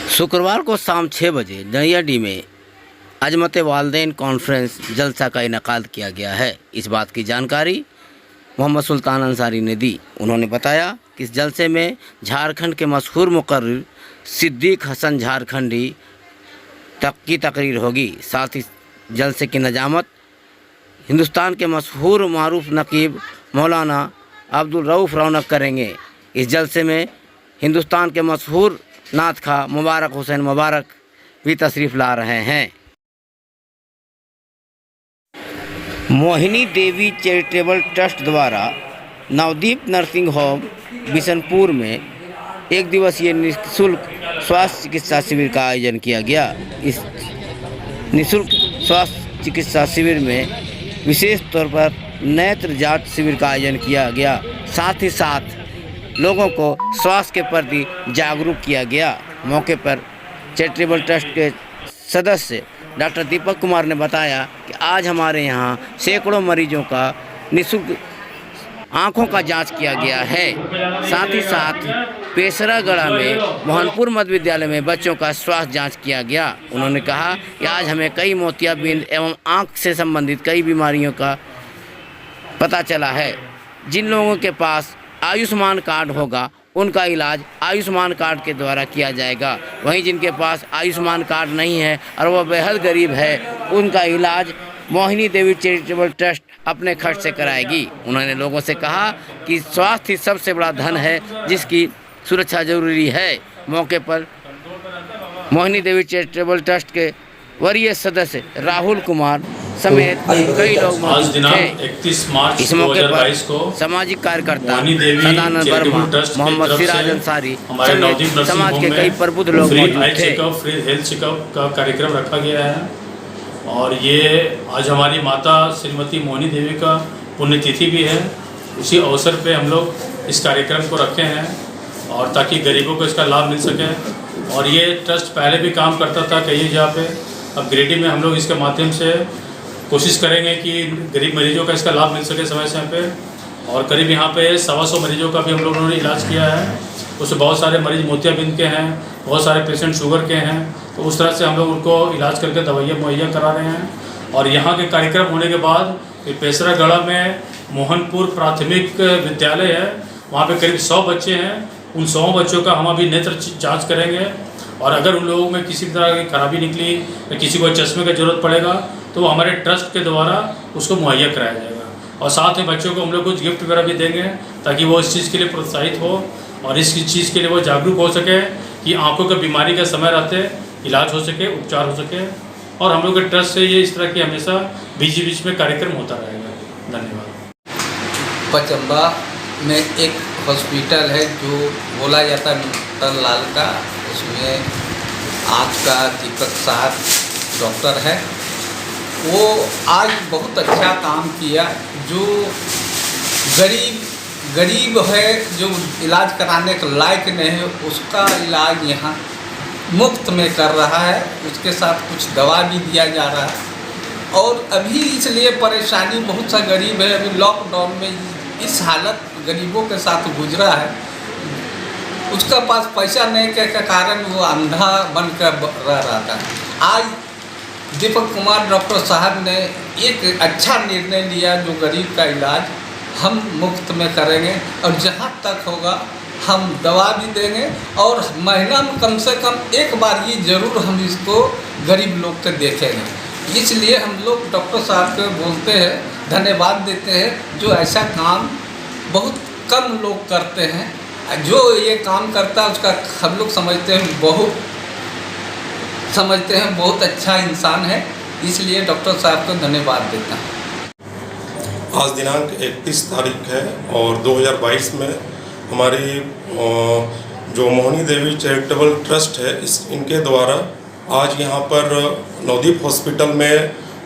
शुक्रवार को शाम 6 बजे नैयाडी में अजमत वालदैन कॉन्फ्रेंस जलसा का इनेकाद किया गया है। इस बात की जानकारी मोहम्मद सुल्तान अंसारी ने दी। उन्होंने बताया कि इस जलसे में झारखंड के मशहूर मुकर्रिर सिद्दीक हसन झारखंडी की तकरीर होगी। साथ ही जलसे की नजामत हिंदुस्तान के मशहूर मारूफ नकीब मौलाना अब्दुल रऊफ़ रौनक करेंगे। इस जलसे में हिंदुस्तान के मशहूर नाथ खा मुबारक हुसैन मुबारक भी तशरीफ़ ला रहे हैं। मोहिनी देवी चैरिटेबल ट्रस्ट द्वारा नवदीप नर्सिंग होम बिशनपुर में एक दिवसीय निःशुल्क स्वास्थ्य चिकित्सा शिविर का आयोजन किया गया। इस निःशुल्क स्वास्थ्य चिकित्सा शिविर में विशेष तौर पर नेत्र जांच शिविर का आयोजन किया गया। साथ ही साथ लोगों को स्वास्थ्य के प्रति जागरूक किया गया। मौके पर चैरिटेबल ट्रस्ट के सदस्य डॉक्टर दीपक कुमार ने बताया कि आज हमारे यहाँ सैकड़ों मरीजों का निःशुल्क आँखों का जांच किया गया है। साथ ही साथ पेसरागढ़ा में मोहनपुर मध्य विद्यालय में बच्चों का स्वास्थ्य जांच किया गया। उन्होंने कहा कि आज हमें कई मोतियाबिंद एवं आँख से संबंधित कई बीमारियों का पता चला है। जिन लोगों के पास आयुष्मान कार्ड होगा उनका इलाज आयुष्मान कार्ड के द्वारा किया जाएगा। वहीं जिनके पास आयुष्मान कार्ड नहीं है और वह बेहद गरीब है, उनका इलाज मोहिनी देवी चैरिटेबल ट्रस्ट अपने खर्च से कराएगी। उन्होंने लोगों से कहा कि स्वास्थ्य ही सबसे बड़ा धन है जिसकी सुरक्षा जरूरी है। मौके पर मोहिनी देवी चैरिटेबल ट्रस्ट के वरीय सदस्य राहुल कुमार समेत कई लोग मौजूद थे। 31 मार्च इस मौके 2022 को पर सामाजिक कार्यकर्ता सदानंद वर्मा, मोहम्मद सिराज अंसारी समेत समाज के कई प्रबुद्ध लोग मौजूद थे। फ्री हेल्थ चेकअप का कार्यक्रम रखा गया है और ये आज हमारी माता श्रीमती मोहिनी देवी का पुण्यतिथि भी है। उसी अवसर पे हम लोग इस कार्यक्रम को रखे हैं और ताकि गरीबों को इसका लाभ मिल सके। और ये ट्रस्ट पहले भी काम करता था कई जगह पे। अब गिरिडीह में हम लोग इसके माध्यम से कोशिश करेंगे कि गरीब मरीजों का इसका लाभ मिल सके समय समय पे। और करीब यहाँ पे 125 मरीजों का भी हम लोगों ने इलाज किया है। उसमें बहुत सारे मरीज मोतियाबिंद के हैं, बहुत सारे पेशेंट शुगर के हैं। तो उस तरह से हम लोग उनको इलाज करके दवाइयाँ मुहैया करा रहे हैं। और यहाँ के कार्यक्रम होने के बाद पेसरागढ़ा में मोहनपुर प्राथमिक विद्यालय है, वहाँ पे करीब 100 बच्चे हैं। उन 100 बच्चों का हम अभी नेत्र जाँच करेंगे और अगर उन लोगों में किसी तरह की खराबी निकली या किसी को चश्मे की ज़रूरत पड़ेगा तो हमारे ट्रस्ट के द्वारा उसको मुहैया कराया जाएगा। और साथ में बच्चों को हम लोग कुछ गिफ्ट वगैरह भी देंगे ताकि वो इस चीज़ के लिए प्रोत्साहित हो और इस चीज़ के लिए वो जागरूक हो सके कि आंखों की बीमारी का समय रहते इलाज हो सके, उपचार हो सके। और हम लोग के ट्रस्ट से ये इस तरह की हमेशा बीच में कार्यक्रम होता रहेगा। धन्यवाद। पचम्बा में एक हॉस्पिटल है जो बोला जाता है नूतन लाल का, उसमें आँख का दीपक साहब डॉक्टर है। वो आज बहुत अच्छा काम किया। जो गरीब है, जो इलाज कराने के लायक नहीं है, उसका इलाज यहाँ मुफ्त में कर रहा है। उसके साथ कुछ दवा भी दिया जा रहा है। और अभी इसलिए परेशानी बहुत सा गरीब है, अभी लॉकडाउन में इस हालत गरीबों के साथ गुजरा है। उसका पास पैसा नहीं के कारण वो अंधा बनकर रह रहा था। आज दीपक कुमार डॉक्टर साहब ने एक अच्छा निर्णय लिया, जो गरीब का इलाज हम मुफ्त में करेंगे और जहाँ तक होगा हम दवा भी देंगे और महीना में कम से कम एक बार ये ज़रूर हम इसको गरीब लोग के देखेंगे। इसलिए हम लोग डॉक्टर साहब को बोलते हैं, धन्यवाद देते हैं, जो ऐसा काम बहुत कम लोग करते हैं। जो ये काम करता है उसका हम लोग समझते हैं बहुत अच्छा इंसान है। इसलिए डॉक्टर साहब को धन्यवाद देता हूँ। आज दिनांक 31 तारीख है और 2022 में हमारी जो मोहिनी देवी चैरिटेबल ट्रस्ट है इनके द्वारा आज यहाँ पर नवदीप हॉस्पिटल में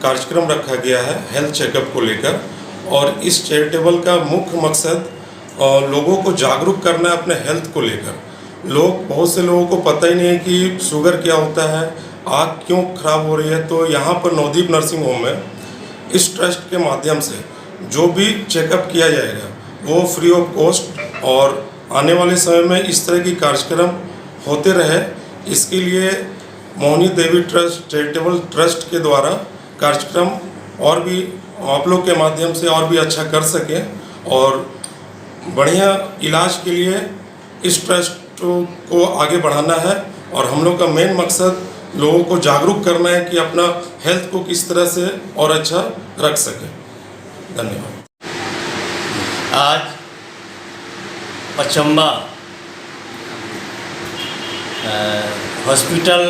कार्यक्रम रखा गया है हेल्थ चेकअप को लेकर। और इस चैरिटेबल का मुख्य मकसद लोगों को जागरूक करना है अपने हेल्थ को लेकर। बहुत से लोगों को पता ही नहीं है कि शुगर क्या होता है, आँख क्यों खराब हो रही है। तो यहाँ पर नवदीप नर्सिंग होम में इस ट्रस्ट के माध्यम से जो भी चेकअप किया जाएगा वो फ्री ऑफ कॉस्ट और आने वाले समय में इस तरह की कार्यक्रम होते रहे, इसके लिए मोहिनी देवी ट्रस्ट चैरिटेबल ट्रस्ट के द्वारा कार्यक्रम और भी आप लोग के माध्यम से और भी अच्छा कर सकें और बढ़िया इलाज के लिए इस ट्रस्ट को आगे बढ़ाना है। और हम लोग का मेन मकसद लोगों को जागरूक करना है कि अपना हेल्थ को किस तरह से और अच्छा रख सकें। धन्यवाद। आज पचम्बा हॉस्पिटल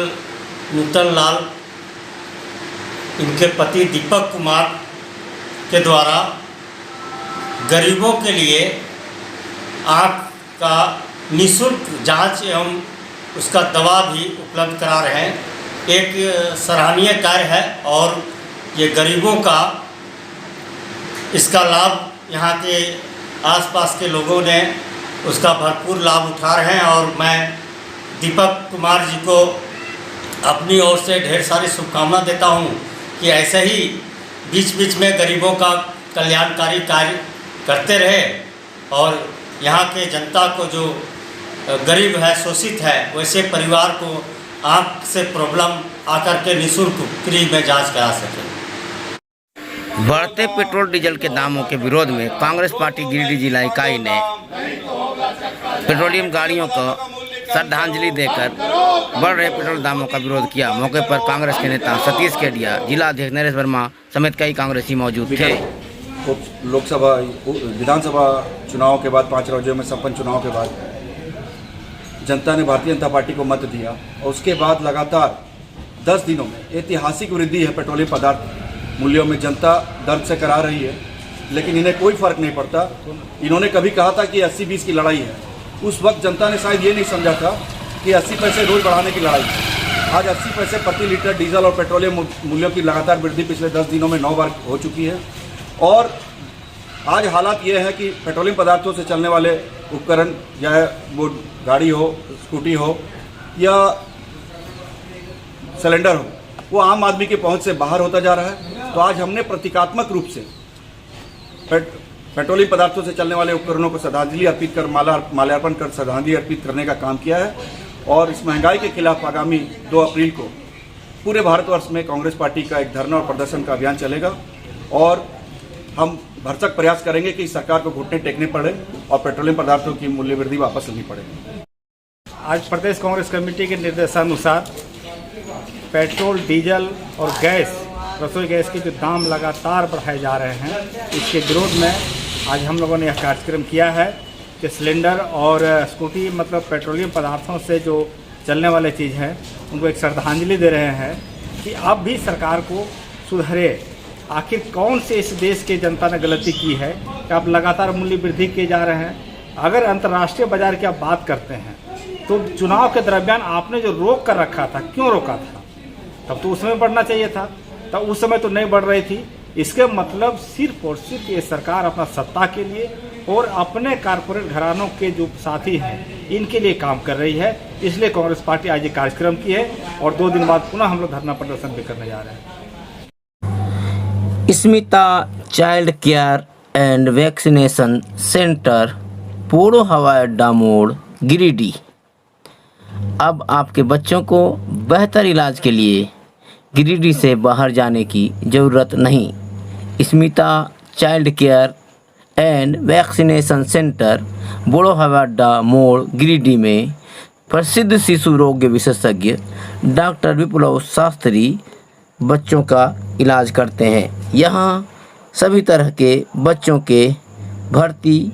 नूतन लाल इनके पति दीपक कुमार के द्वारा गरीबों के लिए आँख का निःशुल्क जांच एवं उसका दवा भी उपलब्ध करा रहे हैं। एक सराहनीय कार्य है और ये गरीबों का इसका लाभ यहाँ के आसपास के लोगों ने उसका भरपूर लाभ उठा रहे हैं और मैं दीपक कुमार जी को अपनी ओर से ढेर सारी शुभकामना देता हूँ कि ऐसे ही बीच बीच में गरीबों का कल्याणकारी कार्य करते रहे और यहाँ के जनता को जो गरीब है, शोषित है, वैसे परिवार को आँख से प्रॉब्लम आकर के निःशुल्क फ्री में जांच करा सके। बढ़ते पेट्रोल डीजल के दामों के विरोध में कांग्रेस पार्टी गिरिडीह जिला इकाई ने पेट्रोलियम गाड़ियों को श्रद्धांजलि देकर बढ़ रहे पेट्रोल दामों का विरोध किया। मौके पर कांग्रेस के नेता सतीश केडिया, जिला अध्यक्ष नरेश वर्मा समेत कई कांग्रेसी मौजूद थे। लोकसभा विधानसभा चुनाव के बाद 5 राज्यों में संपन्न चुनाव के बाद जनता ने भारतीय जनता पार्टी को मत दिया और उसके बाद लगातार 10 दिनों में ऐतिहासिक वृद्धि है पेट्रोलियम पदार्थ मूल्यों में। जनता दर्द से करा रही है लेकिन इन्हें कोई फर्क नहीं पड़ता। इन्होंने कभी कहा था कि 80-20 की लड़ाई है, उस वक्त जनता ने शायद ये नहीं समझा था कि 80 पैसे रोज बढ़ाने की लड़ाई है। आज 80 पैसे प्रति लीटर डीजल और पेट्रोलियम मूल्यों की लगातार वृद्धि पिछले 10 दिनों में 9 बार हो चुकी है। और आज हालात ये है कि पेट्रोलियम पदार्थों से चलने वाले उपकरण, चाहे वो गाड़ी हो, स्कूटी हो या सिलेंडर हो, वो आम आदमी की पहुंच से बाहर होता जा रहा है। तो आज हमने प्रतीकात्मक रूप से पेट्रोलियम पदार्थों से चलने वाले उपकरणों को श्रद्धांजलि अर्पित कर माल्यार्पण कर श्रद्धांजलि अर्पित करने का काम किया है। और इस महंगाई के खिलाफ आगामी 2 अप्रैल को पूरे भारतवर्ष में कांग्रेस पार्टी का एक धरना और प्रदर्शन का अभियान चलेगा और हम भरसक प्रयास करेंगे कि सरकार को घुटने टेकने पड़े और पेट्रोलियम पदार्थों की मूल्य वृद्धि वापस लेनी पड़े। आज प्रदेश कांग्रेस कमेटी के निर्देशानुसार पेट्रोल, डीजल और गैस, रसोई गैस के जो दाम लगातार बढ़ाए जा रहे हैं, इसके विरोध में आज हम लोगों ने यह कार्यक्रम किया है कि सिलेंडर और स्कूटी मतलब पेट्रोलियम पदार्थों से जो चलने वाले चीज़ हैं उनको एक श्रद्धांजलि दे रहे हैं कि अब भी सरकार को सुधरे। आखिर कौन से इस देश के जनता ने गलती की है कि आप लगातार मूल्य वृद्धि किए जा रहे हैं। अगर अंतर्राष्ट्रीय बाजार की आप बात करते हैं तो चुनाव के दरमियान आपने जो रोक कर रखा था, क्यों रोका था? तब तो उस समय बढ़ना चाहिए था, तब उस समय तो नहीं बढ़ रही थी। इसके मतलब सिर्फ और सिर्फ ये सरकार अपना सत्ता के लिए और अपने कारपोरेट घरानों के जो साथी हैं इनके लिए काम कर रही है। इसलिए कांग्रेस पार्टी आज ये कार्यक्रम की है और 2 दिन बाद पुनः हम लोग धरना प्रदर्शन भी करने जा रहे हैं। Smita child care and vaccination centre, पोड़ो हवाई अड्डा मोड़, गिरिडीह। अब आपके बच्चों को बेहतर इलाज के लिए गिरिडीह से बाहर जाने की ज़रूरत नहीं। Smita child care and vaccination centre, पोड़ो हवाई अड्डा मोड़, गिरिडीह में प्रसिद्ध शिशु रोग विशेषज्ञ डॉक्टर विप्लव शास्त्री बच्चों का इलाज करते हैं। यहाँ सभी तरह के बच्चों के भर्ती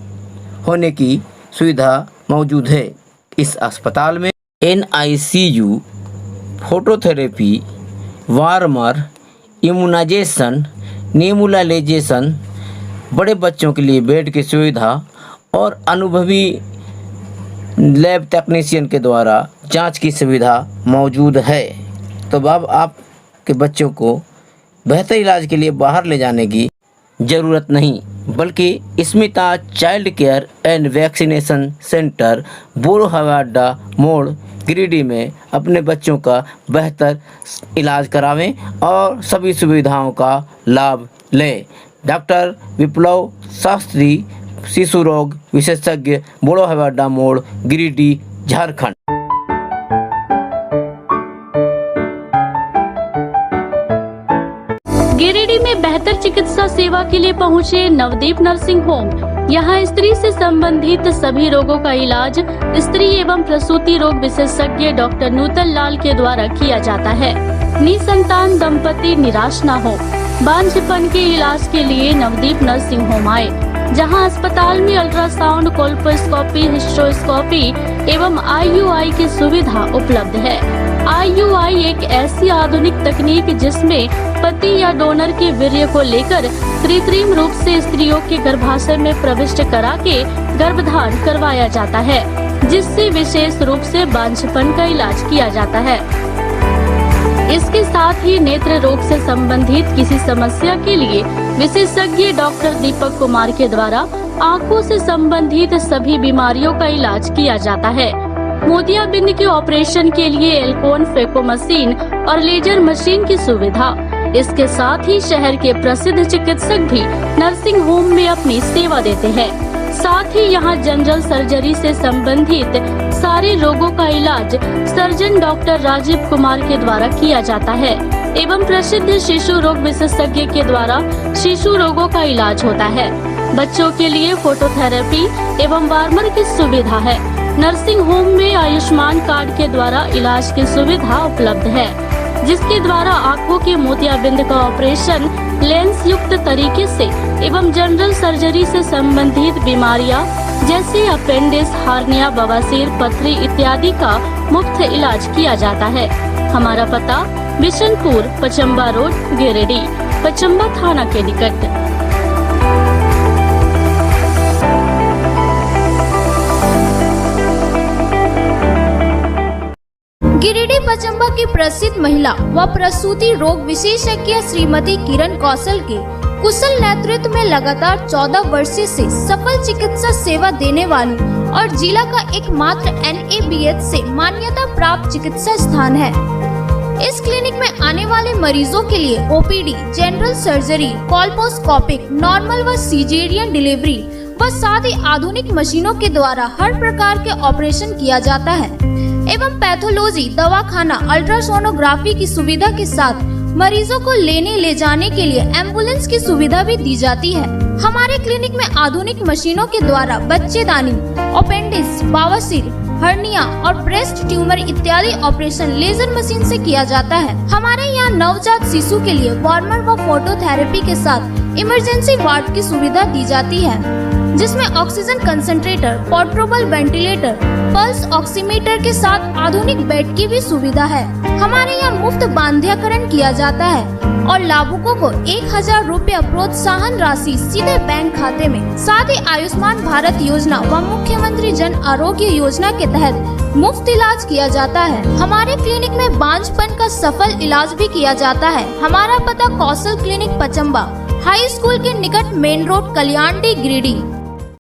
होने की सुविधा मौजूद है। इस अस्पताल में NICU, phototherapy, warmer, immunisation, nebulisation, बड़े बच्चों के लिए बेड की सुविधा और अनुभवी लैब टेक्नीशियन के द्वारा जांच की सुविधा मौजूद है। तो अब आपके बच्चों को बेहतर इलाज के लिए बाहर ले जाने की ज़रूरत नहीं, बल्कि Smita child care and vaccination centre, पोड़ो हवाई अड्डा मोड़, गिरिडीह में अपने बच्चों का बेहतर इलाज करावें और सभी सुविधाओं का लाभ लें। डॉक्टर विप्लव शास्त्री, शिशु रोग विशेषज्ञ, पोड़ो हवाई अड्डा मोड़, गिरिडीह, झारखंड। बेहतर चिकित्सा सेवा के लिए पहुंचे नवदीप नर्सिंग होम। यहाँ स्त्री से संबंधित सभी रोगों का इलाज स्त्री एवं प्रसूति रोग विशेषज्ञ डॉक्टर नूतन लाल के द्वारा किया जाता है। निसंतान दंपति निराश न हो, बांझपन के इलाज के लिए नवदीप नर्सिंग होम आए, जहां अस्पताल में अल्ट्रासाउंड, कोल्पोस्कोपी, हिस्ट्रोस्कोपी एवं IUI की सुविधा उपलब्ध है। IUI एक ऐसी आधुनिक तकनीक जिसमें पति या डोनर के वीर्य को लेकर कृत्रिम रूप से स्त्रियों के गर्भाशय में प्रविष्ट करा के गर्भधारण करवाया जाता है, जिससे विशेष रूप से बांझपन का इलाज किया जाता है। इसके साथ ही नेत्र रोग से संबंधित किसी समस्या के लिए विशेषज्ञ डॉक्टर दीपक कुमार के द्वारा आंखों से संबंधित सभी बीमारियों का इलाज किया जाता है। मोतियाबिंद के ऑपरेशन के लिए एल्कोन फेको मशीन और लेजर मशीन की सुविधा। इसके साथ ही शहर के प्रसिद्ध चिकित्सक भी नर्सिंग होम में अपनी सेवा देते हैं। साथ ही यहाँ जनरल सर्जरी से संबंधित सारे रोगों का इलाज सर्जन डॉक्टर राजीव कुमार के द्वारा किया जाता है एवं प्रसिद्ध शिशु रोग विशेषज्ञ के द्वारा शिशु रोगों का इलाज होता है। बच्चों के लिए फोटोथेरेपी एवं वार्मर की सुविधा है। नर्सिंग होम में आयुष्मान कार्ड के द्वारा इलाज की सुविधा उपलब्ध है, जिसके द्वारा आंखों के मोतियाबिंद का ऑपरेशन लेंस युक्त तरीके से एवं जनरल सर्जरी से संबंधित बीमारियां जैसे अपेंडिक्स, हार्निया, बवासीर, पथरी इत्यादि का मुफ्त इलाज किया जाता है। हमारा पता बिशनपुर, पचम्बा रोड, गिरिडीह, पचम्बा थाना के निकट। गिरिडीह पचम्बा की प्रसिद्ध महिला व प्रसूति रोग विशेषज्ञ श्रीमती किरण कौशल के कुशल नेतृत्व में लगातार 14 वर्षों से सफल चिकित्सा सेवा देने वाली और जिला का एकमात्र NABH से मान्यता प्राप्त चिकित्सा स्थान है। इस क्लिनिक में आने वाले मरीजों के लिए OPD, जनरल सर्जरी, कोल्पोस्कोपिक, नॉर्मल व सीजेरियन डिलीवरी व साथ ही आधुनिक मशीनों के द्वारा हर प्रकार के ऑपरेशन किया जाता है एवं पैथोलॉजी, दवाखाना, अल्ट्रासोनोग्राफी की सुविधा के साथ मरीजों को लेने ले जाने के लिए एम्बुलेंस की सुविधा भी दी जाती है। हमारे क्लिनिक में आधुनिक मशीनों के द्वारा बच्चेदानी, अपेंडिक्स, बवासीर, हर्निया और ब्रेस्ट ट्यूमर इत्यादि ऑपरेशन लेजर मशीन से किया जाता है। हमारे यहाँ नवजात शिशु के लिए वार्मर व फोटोथेरेपी के साथ इमरजेंसी वार्ड की सुविधा दी जाती है, जिसमें oxygen concentrator, portable ventilator, pulse oximeter के साथ आधुनिक बेड की भी सुविधा है। हमारे यहाँ मुफ्त बांध्यकरण किया जाता है और लाभुकों को 1000 रुपया प्रोत्साहन राशि सीधे बैंक खाते में। साथ ही आयुष्मान भारत योजना व मुख्यमंत्री जन आरोग्य योजना के तहत मुफ्त इलाज किया जाता है। हमारे क्लिनिक में बांझपन का सफल इलाज भी किया जाता है। हमारा पता कौशल क्लिनिक पचम्बा, हाई स्कूल के निकट, मेन रोड, कल्याणडी, गिरिडीह।